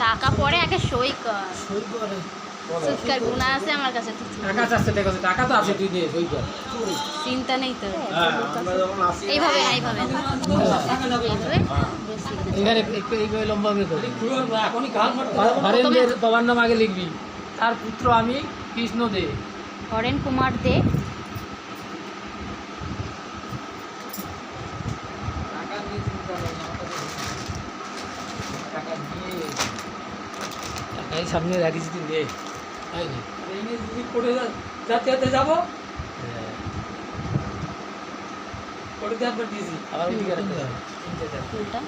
টাকা পরে আগে সই কর। সুৎকার গুণা আছে আমার কাছে। টাকা তো আছে, তুই দিয়ে সই কর, চিন্তা নেই তো। এইভাবে এইভাবে এইভাবে লম্বা করে হরেন্দ্রের বাবার নাম আগে লিখবি, তার পুত্র আমি কৃষ্ণ দে। হরেন কুমার দে। টাকাই সামনে রাখিস তুই দে। যাতে যাবো আবার ওইদিকে উল্টা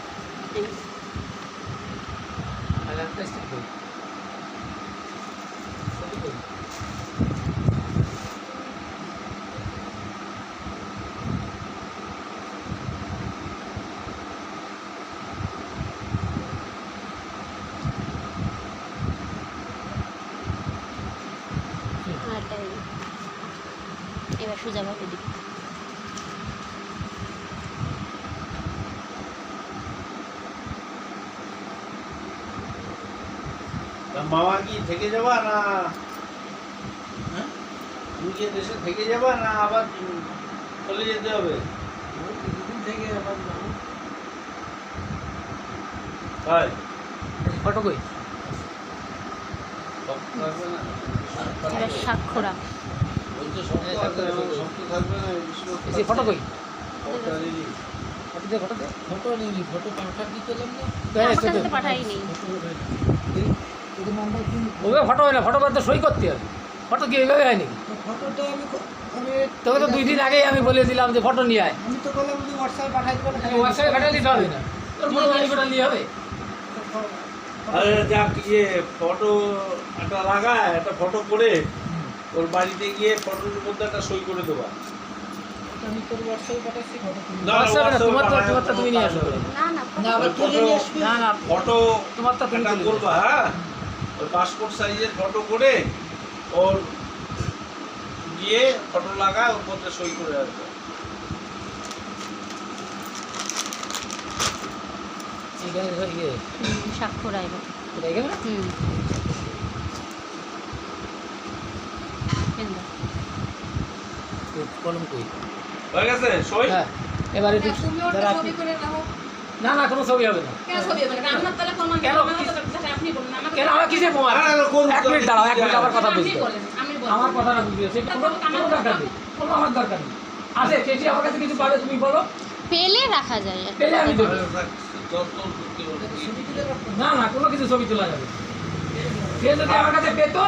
এবার সোজাভাবে দিবি। মামা কি থেকে যাবা না তুমি কি দেশে থেকে যাবা না আবার চলে যেতে হবে? ফটো কই? সাক্ষরা ফটো কই? পাঠাইনি। ফটো হয় না, ফটো করতে সই করতে হবে। ফটো কি এইভাবে হয় নাকি? তোকে তো 2 দিন আগেই আমি বলে দিলাম যে ফটো নিয়ে আয়। আমি তো বললাম যে হোয়াটসঅ্যাপে পাঠাই দেবো। হোয়াটসঅ্যাপে পাঠিয়ে দিতে হবে না, তোর ফটো ফটো নিয়ে হবে। আরে যাক ফটো একটা লাগায়, একটা ফটো করে ওর বাড়িতে গিয়ে ফটোর মধ্যে একটা সই করে দেবা। আমি তোর হোয়াটসঅ্যাপে পাঠাচ্ছি ফটো তুলে। হোয়াটসঅ্যাপে না, তোমারটা তুমি নিয়ে আসো। না না না আবার তুলে নিয়ে আসবি। না না, ফটো তোমারটা তুমি তুলে করবা। হ্যাঁ, ওই পাসপোর্ট সাইজের ফটো করে ওর গিয়ে ফটো লাগায় ওর মধ্যে সই করে আসবে। সাক্ষরা এবার কলম কই? হয়ে গেছে সই? হ্যাঁ, এবারে না না, কোনো ছবি হবে না। কেন আমার কিসে প্রমাণ? এক মিনিট দাঁড়াও, এক মিনিট আমার কথা বুঝতে। আমার কথাটা বুঝিয়ে সেটা কোনো দরকার নেই, কোনো আমার দরকার নেই। আছে চেষ্টি আমার কাছে কিছু পাবে তুমি বলো, পেলে রাখা যায়। পেলে আমি দেবো। ছবি তুলে রাখবো। না না, কোনো কিছু ছবি তোলা যাবে। সে যদি আমার কাছে পেতো,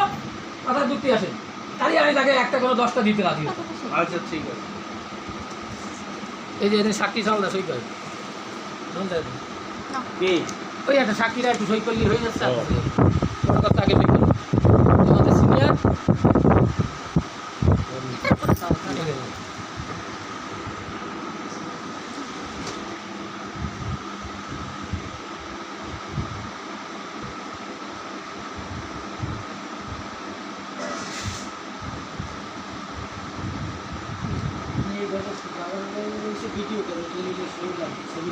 কথা যুক্তি আসে, তাহলে আমি তাকে একটা কোনো 10টা দিতে রাজি হতাম। আচ্ছা ঠিক আছে। এই যে এদের সাক্ষী সামলা সই করে কি ওই একটা সাক্ষীরা একটু সই করলে হয়ে যাচ্ছে। বড় কথা আগে সই করো, তোমাদের সিনিয়র। ভিডিও করে ছবি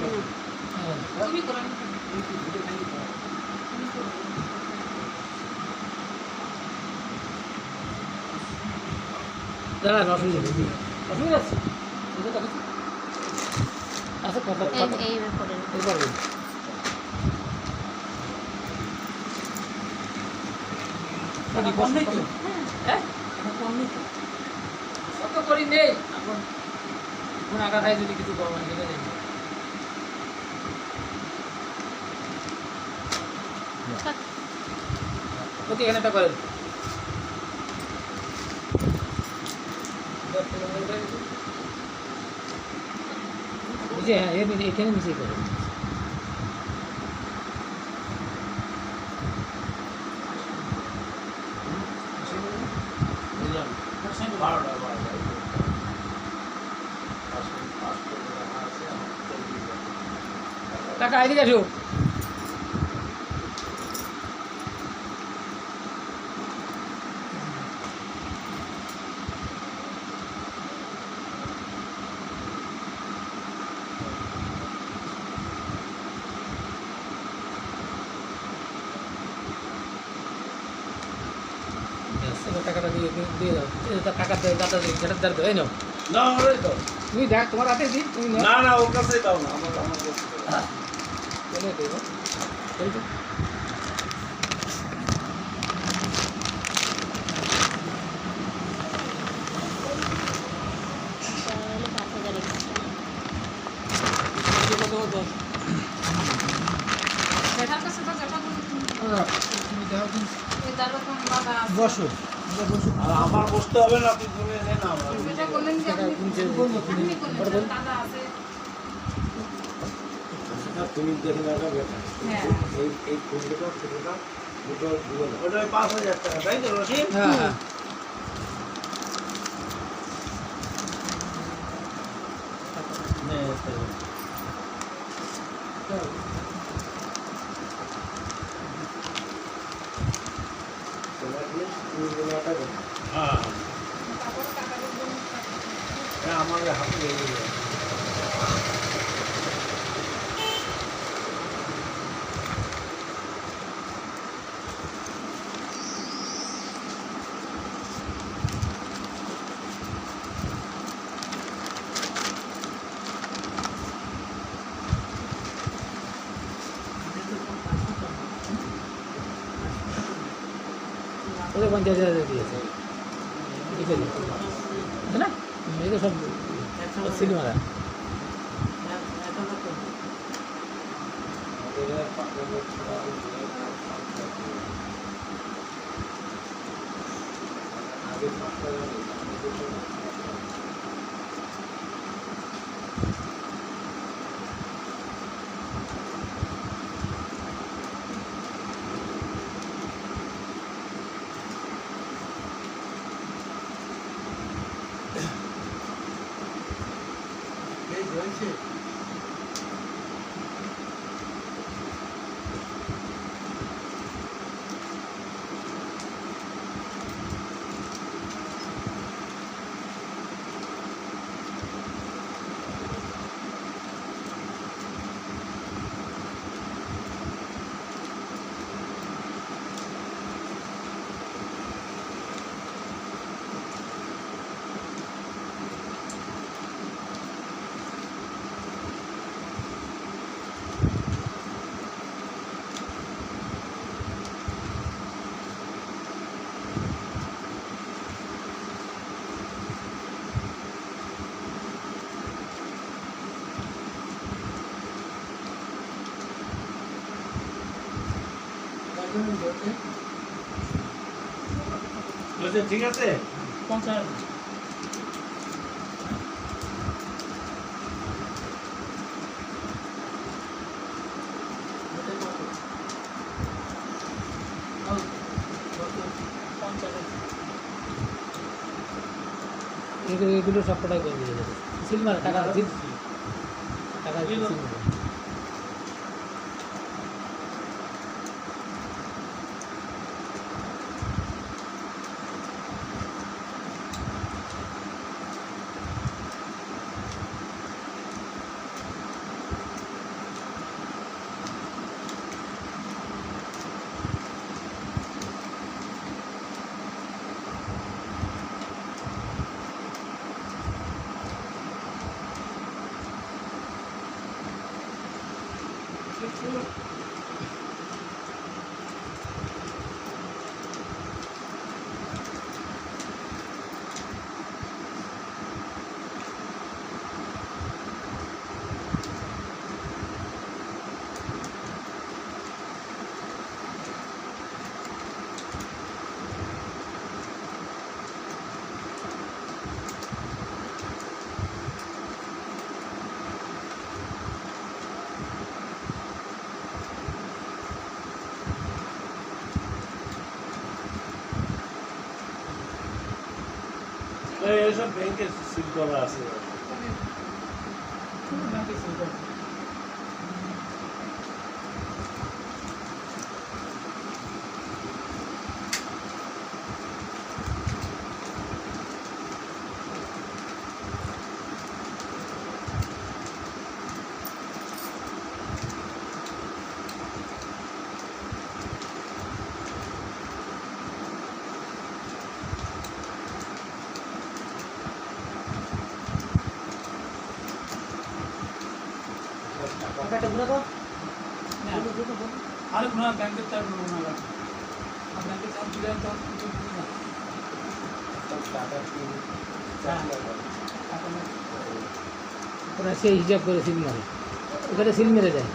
দাঁড়া, অসুবিধা নেই, অসুবিধা আছে। আচ্ছা, কথা এই ব্যাপারে হ্যাঁ কত করি নেই এখন, কোন আঘাত যদি কিছু করবেন সেটা নেই। ওকে, এখানে একটা করেন। বুঝে, হ্যাঁ এখানে মিশিয়ে করেন। টাকা এদিকে আসো। দিয়ে দাও তার টাকা দেয় দাদা যেটা দাঁড় দেয় নাও না ওই তো তুমি দেখ তোমার হাতে দিই তুমি নাও না না ওর কাছেই দাও না আমার আমার কাছে দাও। চলে দেবো চলবে তাহলে 5,000 extra। জেঠার কাছে তো জেঠা বলুন তুমি দেখো কিন্তু এই দারুণ বাবা বসো বসো আর আমার বসতে হবে না তুই তুমি নে না আমরা যেটা বললেন যে আপনি বলবো তুমি আপনি করলেন দাদা আছে তুমি দেখে রাখা বেটা হ্যাঁ এই কোনটা ছোটটা দুটো দুটো ওটা 5,000 টাকা তাই তো রশিদ হ্যাঁ হ্যাঁ নে হ্যাঁ তারপরে টাকা দেবেন হ্যাঁ আমাদের হাতে লেগে যায় ওদের 50,000 দিয়েছে ঠিক আছে না এই তো সব সিনেমারা বলছে ঠিক আছে 50 এগুলো সব কটাই করে দিয়ে যাবে সিনেমার টাকা দিচ্ছি টাকা দিচ্ছি এইসব ব্যাংকে সিল করা আছে টাকাটা ঘুরে দাও আরে কোনো ব্যাংকের চার্জ নেবো না আর ব্যাংকের চার্জ দিলে তো কিছু দিবি না ওরা সেই হিসাব করে সিল মারে ওখানে সিল মেরে দেয়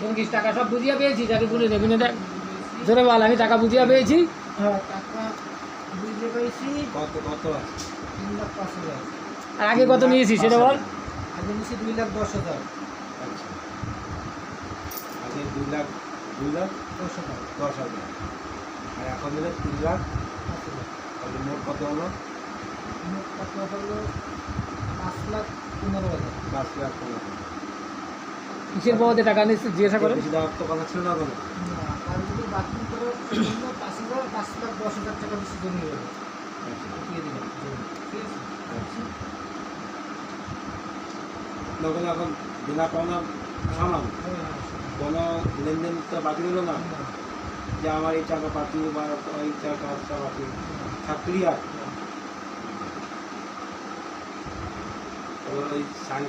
তুমি কি টাকা সব বুঝিয়ে পেয়েছি যাকে গুনে নেবি না দেখ ধরে বল আমি টাকা বুঝিয়ে পেয়েছি হ্যাঁ টাকা বুঝতে পেরেছি কত কত আছে 3,05,000 আর আগে কত নিয়েছি সেটা বল আগে নিয়েছি 2,10,000 আচ্ছা আগে 2,10,000 আর এখন দিলে 3,00,000 তাহলে মোট কত হলো মোট কত হলো 5,15,000 5,15,000 কিসের বাবদে টাকা নিচ্ছি জিজ্ঞাসা করে বেশি দেওয়ার তো কথা ছিল না কোনো আর যদি বাকি করে 5,10,000 টাকা বেশি জমি যাবে দিয়ে দিলাম ঠিক আছে তখন এখন বিনা পাওনা সামান কোনো লেনদেন তো বাকি রইল না যে আমার এই টাকা পাতি বা এই টাকা পাতি সব ক্লিয়ার ওই সাইন